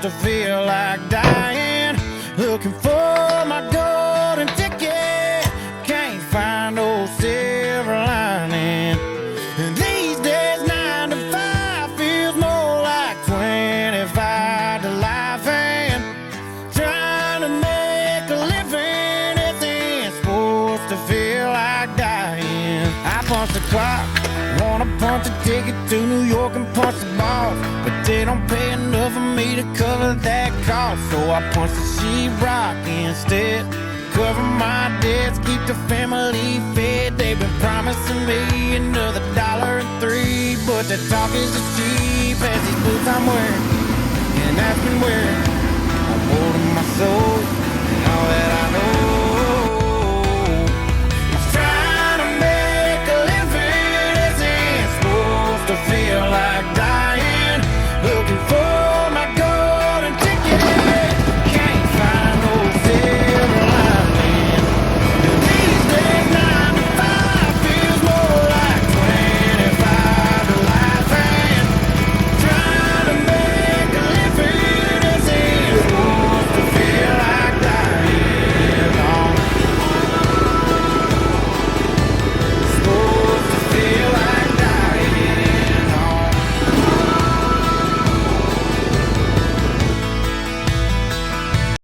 supposed to feel like dying, looking for my golden ticket, can't find no silver lining. And these days 9 to 5 feels more like 25 to life, and trying to make a living isn't supposed to feel like dying. I punch the clock, wanna punch a ticket to New York and punch the boss, but they don't pay enough for me to cover that cost. So I punch the sheetrock instead, cover my debts, keep the family fed. They've been promising me another $1.03, but the talk is as cheap as these boots I'm wearing, and that's been wearing a hold of my soul and all that